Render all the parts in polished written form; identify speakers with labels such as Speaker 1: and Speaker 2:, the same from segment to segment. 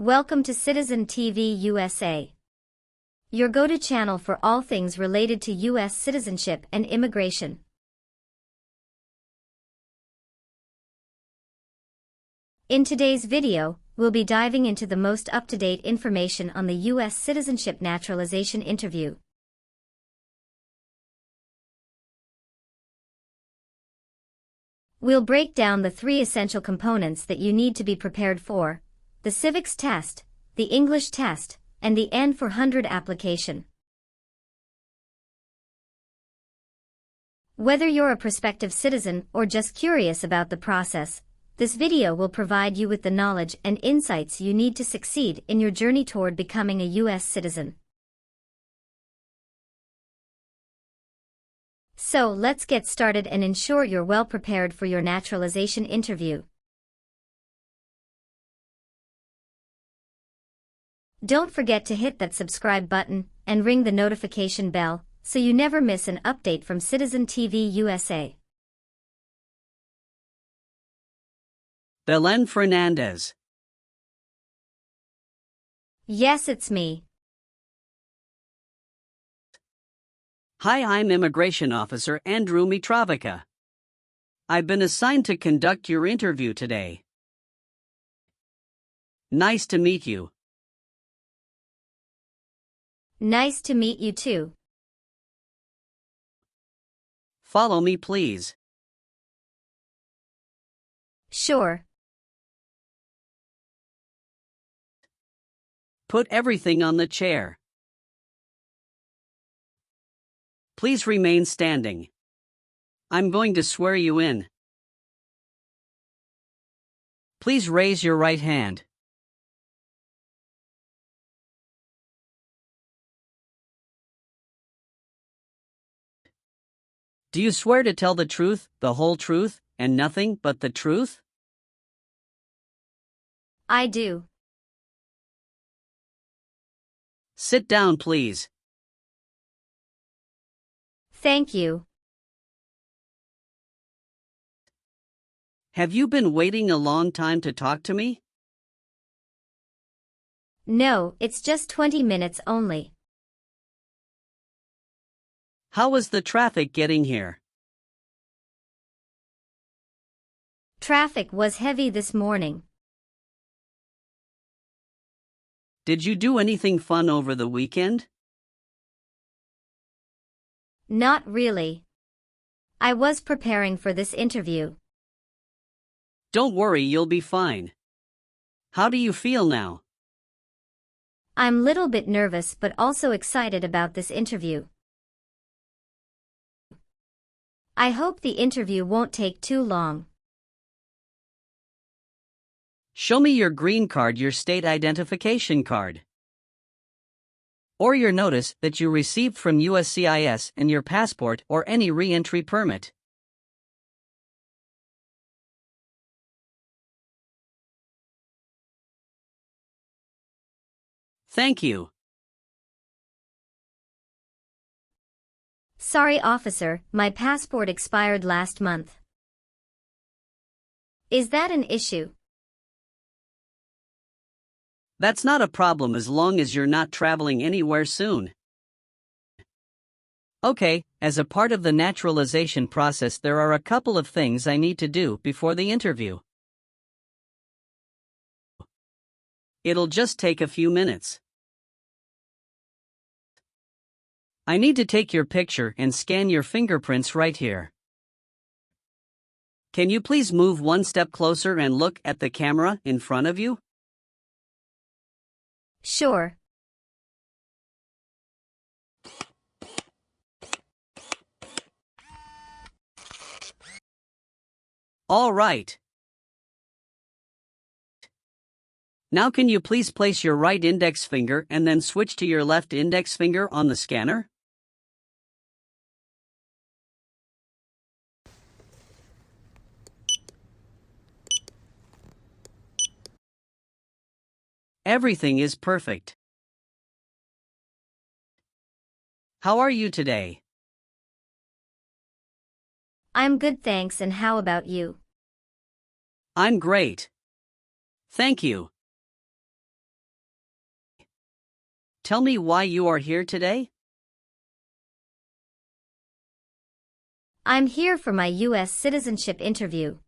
Speaker 1: Welcome to Citizen TV USA, your go-to channel for all things related to U.S. citizenship and immigration. In today's video, we'll be diving into the most up-to-date information on the U.S. Citizenship Naturalization Interview. We'll break down the 3 essential components that you need to be prepared for: the civics test, the English test, and the N-400 application. Whether you're a prospective citizen or just curious about the process, this video will provide you with the knowledge and insights you need to succeed in your journey toward becoming a U.S. citizen. So let's get started and ensure you're well prepared for your naturalization interview. Don't forget to hit that subscribe button and ring the notification bell so you never miss an update from Citizen TV USA.
Speaker 2: Belen Fernandez.
Speaker 1: Yes, it's me.
Speaker 2: Hi, I'm Immigration Officer Andrew Mitrovica. I've been assigned to conduct your interview today. Nice to meet you.
Speaker 1: Nice to meet you too.
Speaker 2: Follow me, please.
Speaker 1: Sure.
Speaker 2: Put everything on the chair. Please remain standing. I'm going to swear you in. Please raise your right hand. Do you swear to tell the truth, the whole truth, and nothing but the truth?
Speaker 1: I do.
Speaker 2: Sit down, please.
Speaker 1: Thank you.
Speaker 2: Have you been waiting a long time to talk to me?
Speaker 1: No, it's just 20 minutes only.
Speaker 2: How was the traffic getting here?
Speaker 1: Traffic was heavy this morning.
Speaker 2: Did you do anything fun over the weekend?
Speaker 1: Not really. I was preparing for this interview.
Speaker 2: Don't worry, you'll be fine. How do you feel now?
Speaker 1: I'm a little bit nervous but also excited about this interview. I hope the interview won't take too long.
Speaker 2: Show me your green card, your state identification card, or your notice that you received from USCIS, and your passport or any re-entry permit. Thank you.
Speaker 1: Sorry, officer, my passport expired last month. Is that an issue?
Speaker 2: That's not a problem as long as you're not traveling anywhere soon. Okay, as a part of the naturalization process, there are a couple of things I need to do before the interview. It'll just take a few minutes. I need to take your picture and scan your fingerprints right here. Can you please move one step closer and look at the camera in front of you?
Speaker 1: Sure.
Speaker 2: All right. Now can you please place your right index finger and then switch to your left index finger on the scanner? Everything is perfect. How are you today?
Speaker 1: I'm good, thanks, and how about you?
Speaker 2: I'm great. Thank you. Tell me why you are here today?
Speaker 1: I'm here for my U.S. citizenship interview.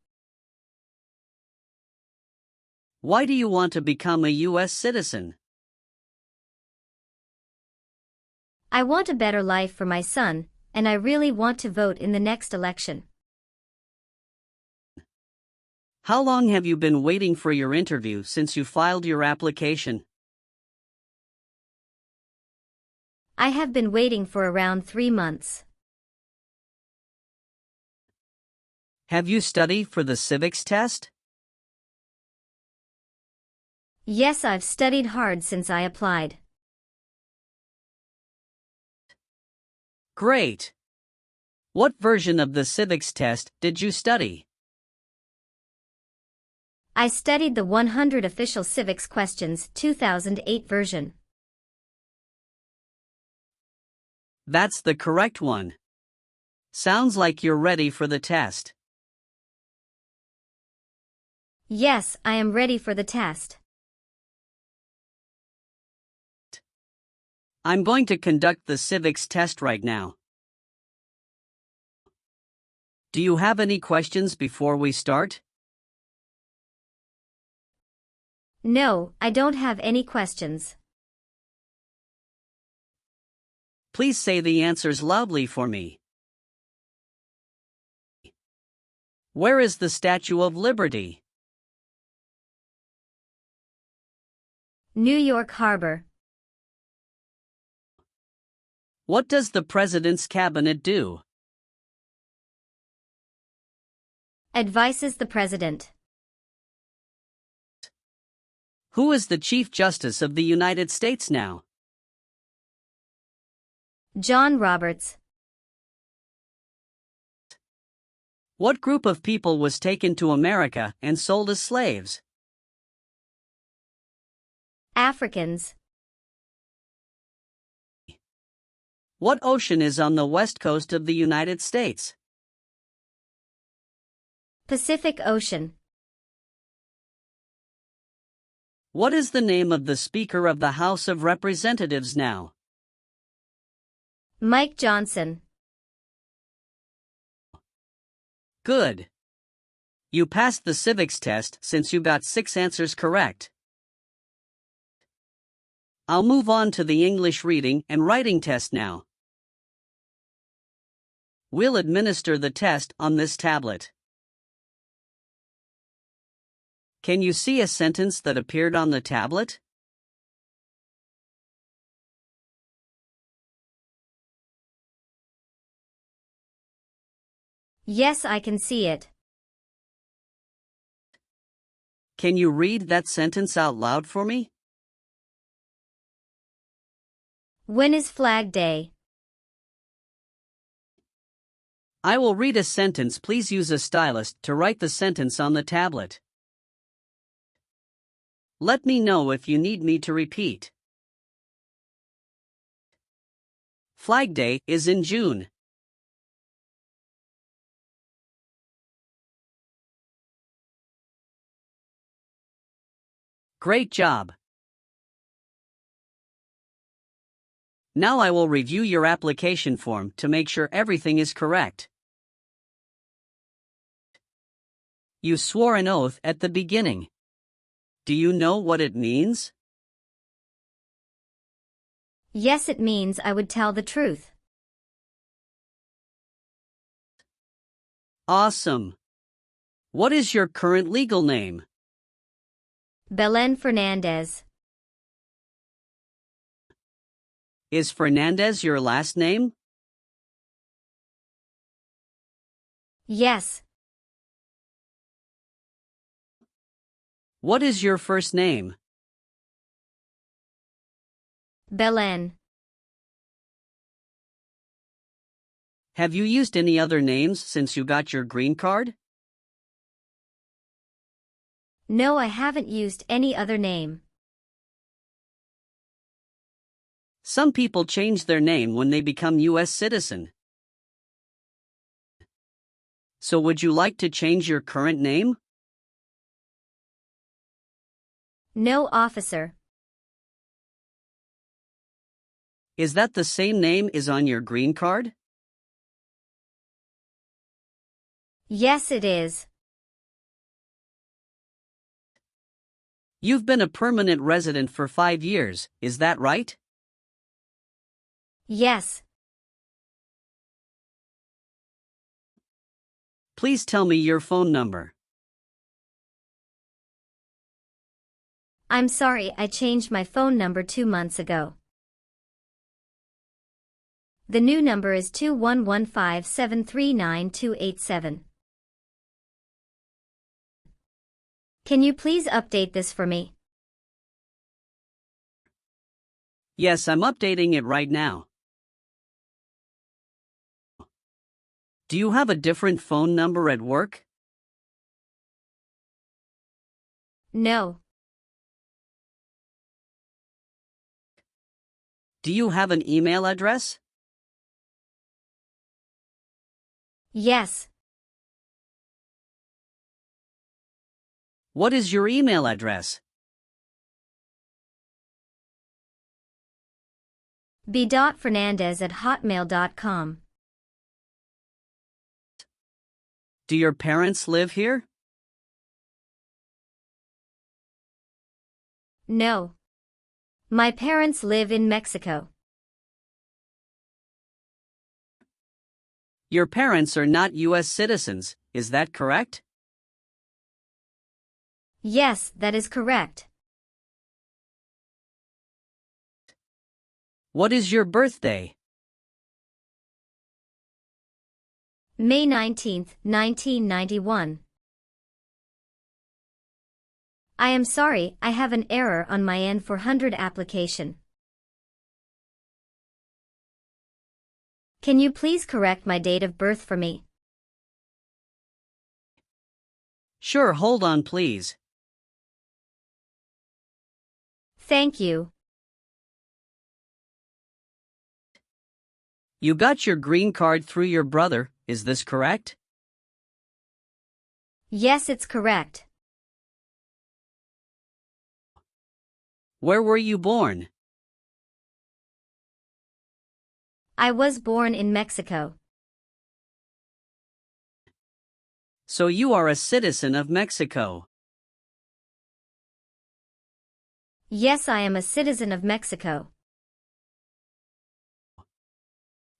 Speaker 2: Why do you want to become a U.S. citizen?
Speaker 1: I want a better life for my son, and I really want to vote in the next election.
Speaker 2: How long have you been waiting for your interview since you filed your application?
Speaker 1: I have been waiting for around 3 months.
Speaker 2: Have you studied for the civics test?
Speaker 1: Yes, I've studied hard since I applied.
Speaker 2: Great! What version of the civics test did you study?
Speaker 1: I studied the 100 Official Civics Questions 2008 version.
Speaker 2: That's the correct one. Sounds like you're ready for the test.
Speaker 1: Yes, I am ready for the test.
Speaker 2: I'm going to conduct the civics test right now. Do you have any questions before we start?
Speaker 1: No, I don't have any questions.
Speaker 2: Please say the answers loudly for me. Where is the Statue of Liberty?
Speaker 1: New York Harbor.
Speaker 2: What does the President's Cabinet do?
Speaker 1: Advises the President.
Speaker 2: Who is the Chief Justice of the United States now?
Speaker 1: John Roberts.
Speaker 2: What group of people was taken to America and sold as slaves?
Speaker 1: Africans.
Speaker 2: What ocean is on the west coast of the United States?
Speaker 1: Pacific Ocean.
Speaker 2: What is the name of the Speaker of the House of Representatives now?
Speaker 1: Mike Johnson.
Speaker 2: Good. You passed the civics test since you got 6 answers correct. I'll move on to the English reading and writing test now. We'll administer the test on this tablet. Can you see a sentence that appeared on the tablet?
Speaker 1: Yes, I can see it.
Speaker 2: Can you read that sentence out loud for me?
Speaker 1: When is Flag Day?
Speaker 2: I will read a sentence. Please use a stylus to write the sentence on the tablet. Let me know if you need me to repeat. Flag Day is in June. Great job. Now I will review your application form to make sure everything is correct. You swore an oath at the beginning. Do you know what it means?
Speaker 1: Yes, it means I would tell the truth.
Speaker 2: Awesome. What is your current legal name?
Speaker 1: Belen Fernandez.
Speaker 2: Is Fernandez your last name?
Speaker 1: Yes.
Speaker 2: What is your first name?
Speaker 1: Belen.
Speaker 2: Have you used any other names since you got your green card?
Speaker 1: No, I haven't used any other name.
Speaker 2: Some people change their name when they become U.S. citizen. So would you like to change your current name?
Speaker 1: No, officer.
Speaker 2: Is that the same name is on your green card?
Speaker 1: Yes, it is.
Speaker 2: You've been a permanent resident for 5 years, is that right?
Speaker 1: Yes.
Speaker 2: Please tell me your phone number.
Speaker 1: I'm sorry, I changed my phone number 2 months ago. The new number is 2115739287. Can you please update this for me?
Speaker 2: Yes, I'm updating it right now. Do you have a different phone number at work?
Speaker 1: No.
Speaker 2: Do you have an email address?
Speaker 1: Yes.
Speaker 2: What is your email address?
Speaker 1: b.fernandez@hotmail.com.
Speaker 2: Do your parents live here?
Speaker 1: No. My parents live in Mexico.
Speaker 2: Your parents are not U.S. citizens, is that correct?
Speaker 1: Yes, that is correct.
Speaker 2: What is your birthday?
Speaker 1: May 19, 1991. I am sorry, I have an error on my N-400 application. Can you please correct my date of birth for me?
Speaker 2: Sure, hold on please.
Speaker 1: Thank you.
Speaker 2: You got your green card through your brother, is this correct?
Speaker 1: Yes, it's correct.
Speaker 2: Where were you born?
Speaker 1: I was born in Mexico.
Speaker 2: So you are a citizen of Mexico.
Speaker 1: Yes, I am a citizen of Mexico.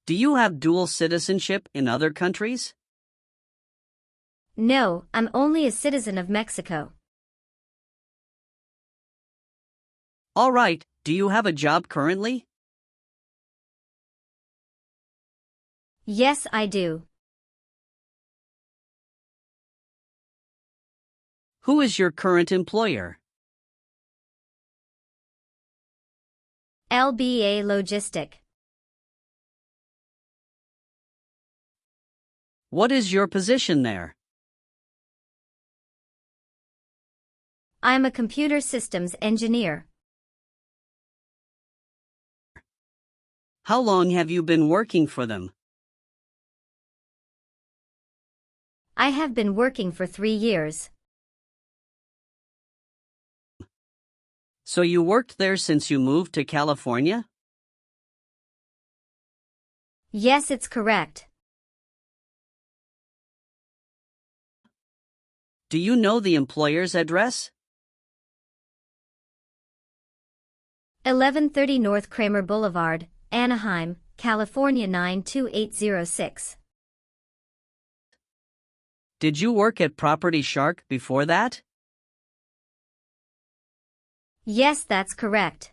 Speaker 2: Do you have dual citizenship in other countries?
Speaker 1: No, I'm only a citizen of Mexico.
Speaker 2: All right, do you have a job currently?
Speaker 1: Yes, I do.
Speaker 2: Who is your current employer?
Speaker 1: LBA Logistic.
Speaker 2: What is your position there?
Speaker 1: I'm a computer systems engineer.
Speaker 2: How long have you been working for them?
Speaker 1: I have been working for 3 years.
Speaker 2: So you worked there since you moved to California?
Speaker 1: Yes, it's correct.
Speaker 2: Do you know the employer's address?
Speaker 1: 1130 North Kramer Boulevard, Anaheim, California 92806.
Speaker 2: Did you work at Property Shark before that?
Speaker 1: Yes, that's correct.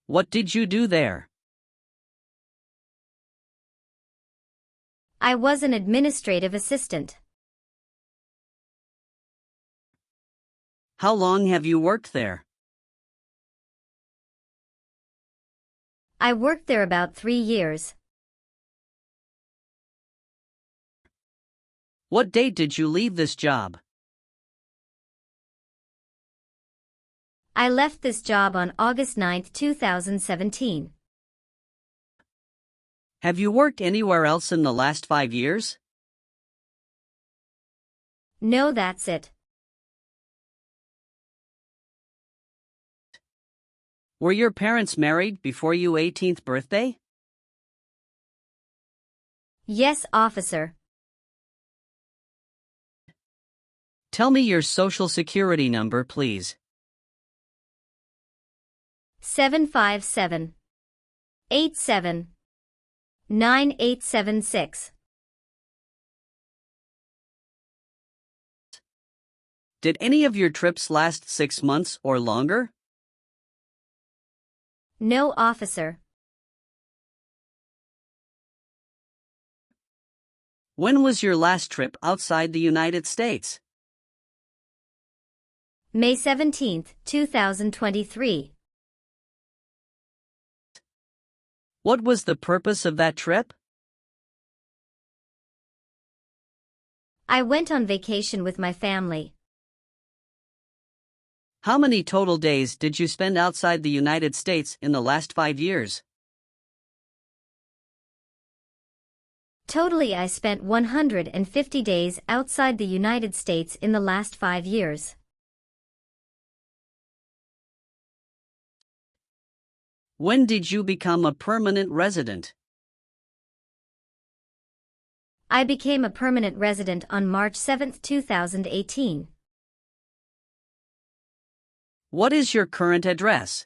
Speaker 2: What did you do there?
Speaker 1: I was an administrative assistant.
Speaker 2: How long have you worked there?
Speaker 1: I worked there about 3 years.
Speaker 2: What date did you leave this job?
Speaker 1: I left this job on August 9, 2017.
Speaker 2: Have you worked anywhere else in the last 5 years?
Speaker 1: No, that's it.
Speaker 2: Were your parents married before your 18th birthday?
Speaker 1: Yes, officer.
Speaker 2: Tell me your social security number, please.
Speaker 1: 757-87-9876.
Speaker 2: Did any of your trips last 6 months or longer?
Speaker 1: No, officer.
Speaker 2: When was your last trip outside the United States?
Speaker 1: May 17, 2023.
Speaker 2: What was the purpose of that trip?
Speaker 1: I went on vacation with my family.
Speaker 2: How many total days did you spend outside the United States in the last 5 years?
Speaker 1: Totally, I spent 150 days outside the United States in the last 5 years.
Speaker 2: When did you become a permanent resident?
Speaker 1: I became a permanent resident on March 7, 2018.
Speaker 2: What is your current address?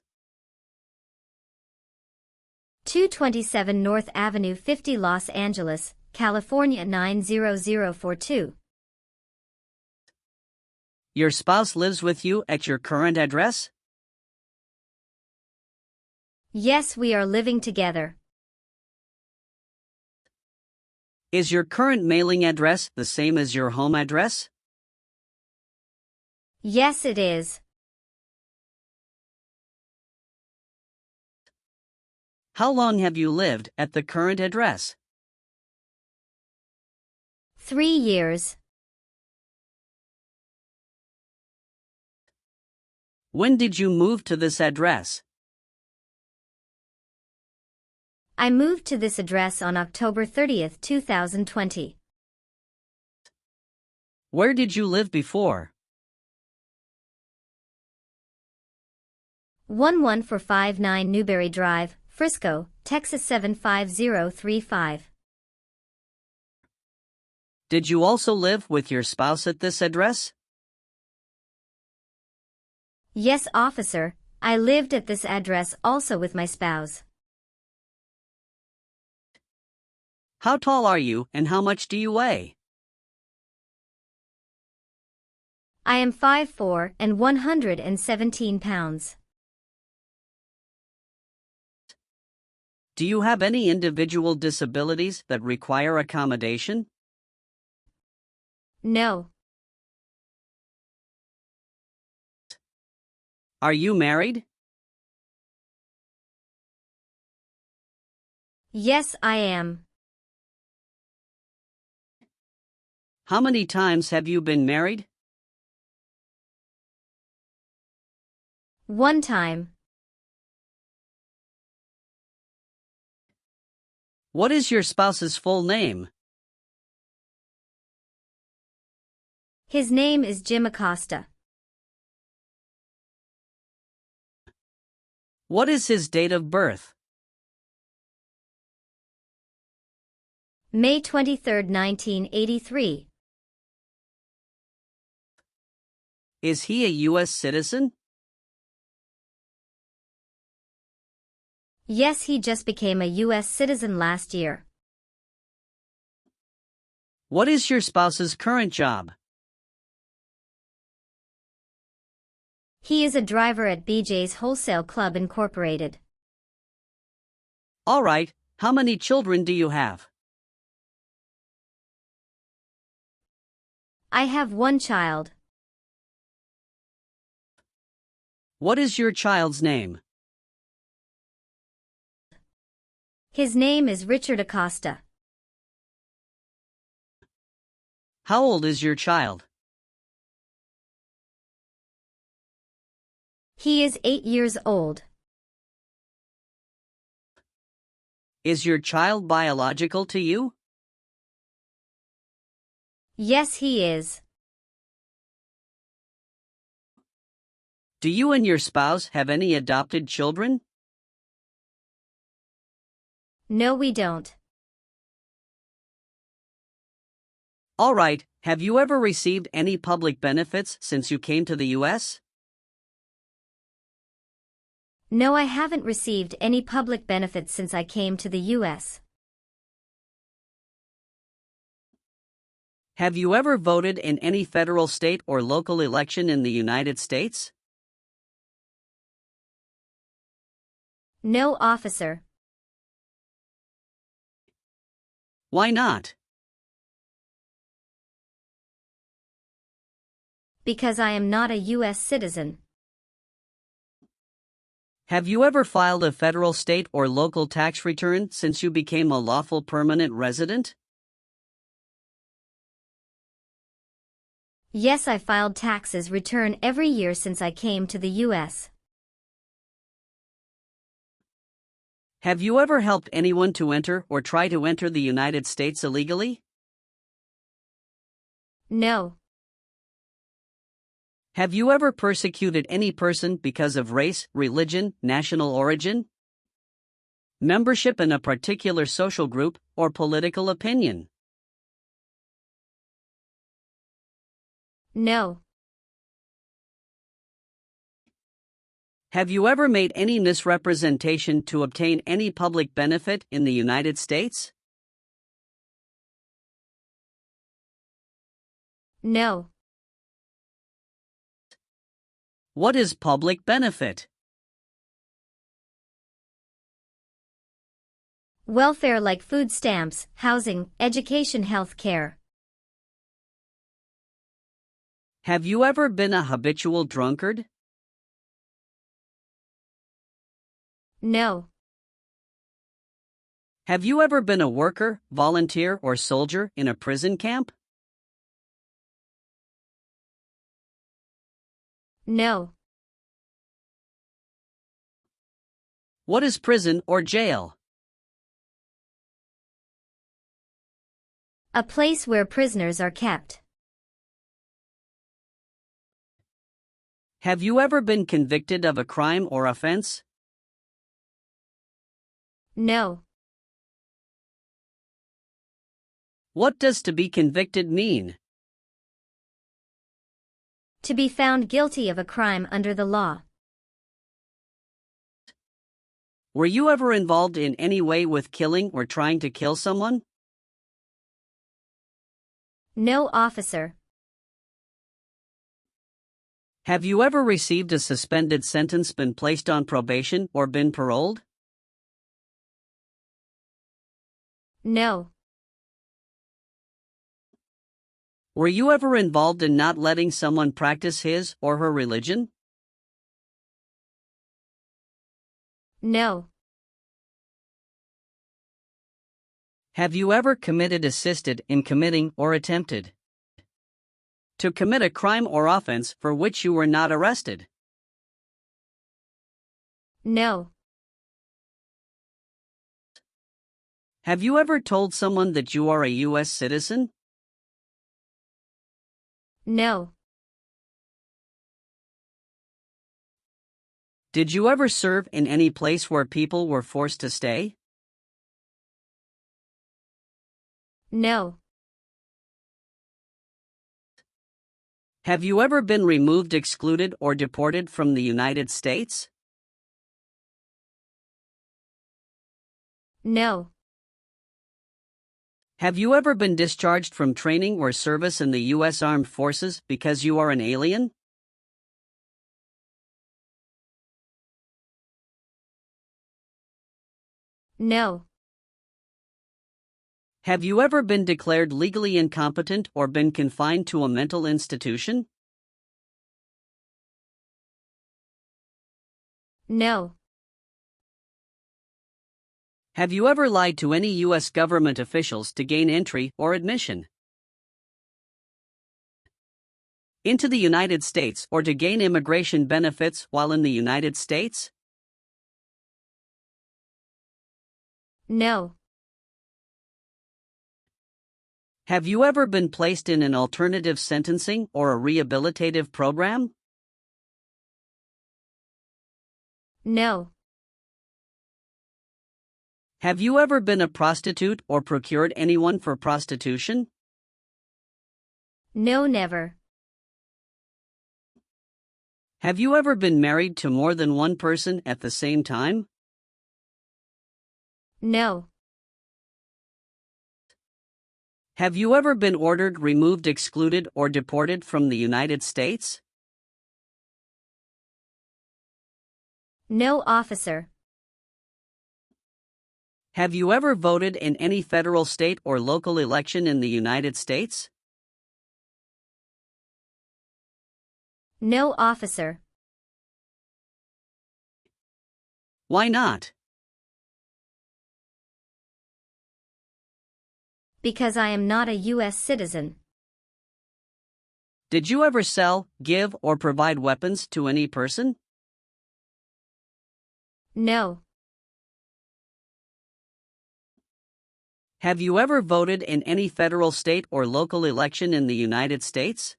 Speaker 1: 227 North Avenue 50, Los Angeles, California 90042.
Speaker 2: Your spouse lives with you at your current address?
Speaker 1: Yes, we are living together.
Speaker 2: Is your current mailing address the same as your home address?
Speaker 1: Yes, it is.
Speaker 2: How long have you lived at the current address?
Speaker 1: 3 years.
Speaker 2: When did you move to this address?
Speaker 1: I moved to this address on October 30, 2020.
Speaker 2: Where did you live before?
Speaker 1: 11459 Newberry Drive, Frisco, Texas 75035.
Speaker 2: Did you also live with your spouse at this address?
Speaker 1: Yes, officer, I lived at this address also with my spouse.
Speaker 2: How tall are you and how much do you weigh?
Speaker 1: I am 5'4" and 117 pounds.
Speaker 2: Do you have any individual disabilities that require accommodation?
Speaker 1: No.
Speaker 2: Are you married?
Speaker 1: Yes, I am.
Speaker 2: How many times have you been married?
Speaker 1: 1 time.
Speaker 2: What is your spouse's full name?
Speaker 1: His name is Jim Acosta.
Speaker 2: What is his date of birth?
Speaker 1: May 23, 1983.
Speaker 2: Is he a U.S. citizen?
Speaker 1: Yes, he just became a U.S. citizen last year.
Speaker 2: What is your spouse's current job?
Speaker 1: He is a driver at BJ's Wholesale Club Incorporated.
Speaker 2: All right, how many children do you have?
Speaker 1: I have 1 child.
Speaker 2: What is your child's name?
Speaker 1: His name is Richard Acosta.
Speaker 2: How old is your child?
Speaker 1: He is 8 years old.
Speaker 2: Is your child biological to you?
Speaker 1: Yes, he is.
Speaker 2: Do you and your spouse have any adopted children?
Speaker 1: No, we don't.
Speaker 2: All right, have you ever received any public benefits since you came to the U.S.?
Speaker 1: No, I haven't received any public benefits since I came to the U.S.
Speaker 2: Have you ever voted in any federal, state, or local election in the United States?
Speaker 1: No, officer.
Speaker 2: Why not?
Speaker 1: Because I am not a U.S. citizen.
Speaker 2: Have you ever filed a federal, state, or local tax return since you became a lawful permanent resident?
Speaker 1: Yes, I filed taxes return every year since I came to the U.S.
Speaker 2: Have you ever helped anyone to enter or try to enter the United States illegally?
Speaker 1: No.
Speaker 2: Have you ever persecuted any person because of race, religion, national origin, membership in a particular social group, or political opinion?
Speaker 1: No.
Speaker 2: Have you ever made any misrepresentation to obtain any public benefit in the United States?
Speaker 1: No.
Speaker 2: What is public benefit?
Speaker 1: Welfare like food stamps, housing, education, health care.
Speaker 2: Have you ever been a habitual drunkard?
Speaker 1: No.
Speaker 2: Have you ever been a worker, volunteer, or soldier in a prison camp?
Speaker 1: No.
Speaker 2: What is prison or jail?
Speaker 1: A place where prisoners are kept.
Speaker 2: Have you ever been convicted of a crime or offense?
Speaker 1: No.
Speaker 2: What does to be convicted mean?
Speaker 1: To be found guilty of a crime under the law.
Speaker 2: Were you ever involved in any way with killing or trying to kill someone?
Speaker 1: No, officer.
Speaker 2: Have you ever received a suspended sentence, been placed on probation, or been paroled?
Speaker 1: No.
Speaker 2: Were you ever involved in not letting someone practice his or her religion?
Speaker 1: No.
Speaker 2: Have you ever assisted in committing or attempted to commit a crime or offense for which you were not arrested?
Speaker 1: No.
Speaker 2: Have you ever told someone that you are a U.S. citizen?
Speaker 1: No.
Speaker 2: Did you ever serve in any place where people were forced to stay?
Speaker 1: No.
Speaker 2: Have you ever been removed, excluded, or deported from the United States?
Speaker 1: No.
Speaker 2: Have you ever been discharged from training or service in the U.S. Armed Forces because you are an alien?
Speaker 1: No.
Speaker 2: Have you ever been declared legally incompetent or been confined to a mental institution?
Speaker 1: No.
Speaker 2: Have you ever lied to any U.S. government officials to gain entry or admission into the United States or to gain immigration benefits while in the United States?
Speaker 1: No.
Speaker 2: Have you ever been placed in an alternative sentencing or a rehabilitative program?
Speaker 1: No.
Speaker 2: Have you ever been a prostitute or procured anyone for prostitution?
Speaker 1: No, never.
Speaker 2: Have you ever been married to more than one person at the same time?
Speaker 1: No.
Speaker 2: Have you ever been ordered, removed, excluded, or deported from the United States?
Speaker 1: No, officer.
Speaker 2: Have you ever voted in any federal, state, or local election in the United States?
Speaker 1: No, officer.
Speaker 2: Why not?
Speaker 1: Because I am not a U.S. citizen.
Speaker 2: Did you ever sell, give, or provide weapons to any person?
Speaker 1: No.
Speaker 2: Have you ever voted in any federal, state, or local election in the United States?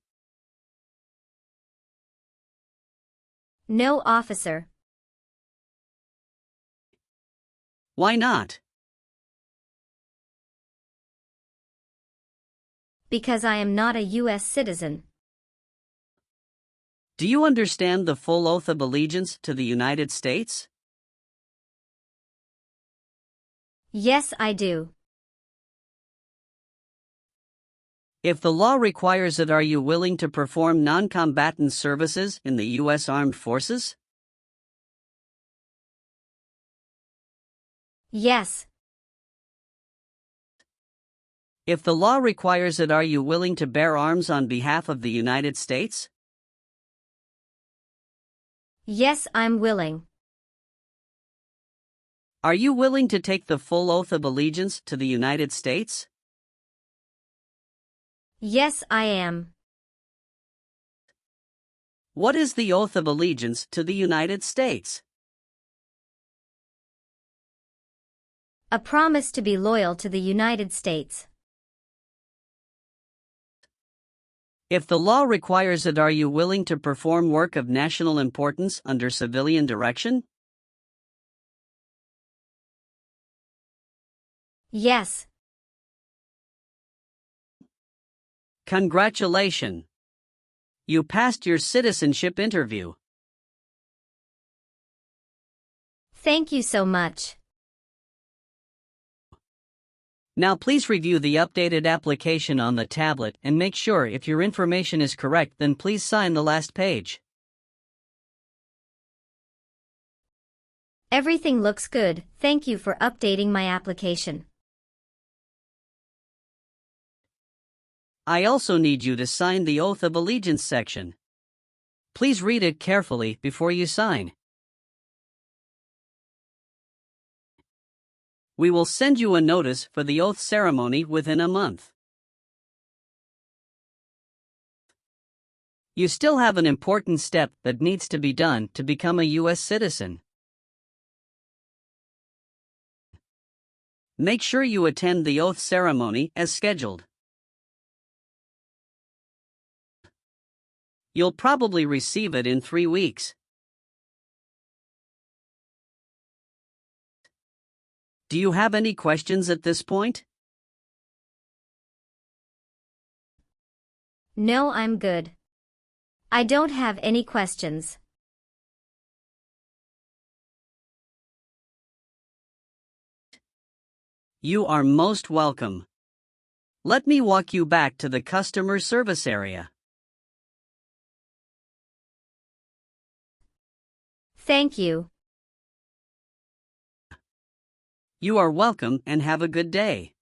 Speaker 1: No, officer.
Speaker 2: Why not?
Speaker 1: Because I am not a U.S. citizen.
Speaker 2: Do you understand the full oath of allegiance to the United States?
Speaker 1: Yes, I do.
Speaker 2: If the law requires it, are you willing to perform non-combatant services in the U.S. Armed Forces?
Speaker 1: Yes.
Speaker 2: If the law requires it, are you willing to bear arms on behalf of the United States?
Speaker 1: Yes, I'm willing.
Speaker 2: Are you willing to take the full oath of allegiance to the United States?
Speaker 1: Yes, I am.
Speaker 2: What is the oath of allegiance to the United States?
Speaker 1: A promise to be loyal to the United States.
Speaker 2: If the law requires it, are you willing to perform work of national importance under civilian direction?
Speaker 1: Yes.
Speaker 2: Congratulations! You passed your citizenship interview.
Speaker 1: Thank you so much.
Speaker 2: Now please review the updated application on the tablet and make sure if your information is correct, then please sign the last page.
Speaker 1: Everything looks good. Thank you for updating my application.
Speaker 2: I also need you to sign the Oath of Allegiance section. Please read it carefully before you sign. We will send you a notice for the oath ceremony within a month. You still have an important step that needs to be done to become a U.S. citizen. Make sure you attend the oath ceremony as scheduled. You'll probably receive it in 3 weeks. Do you have any questions at this point?
Speaker 1: No, I'm good. I don't have any questions.
Speaker 2: You are most welcome. Let me walk you back to the customer service area.
Speaker 1: Thank you.
Speaker 2: You are welcome and have a good day.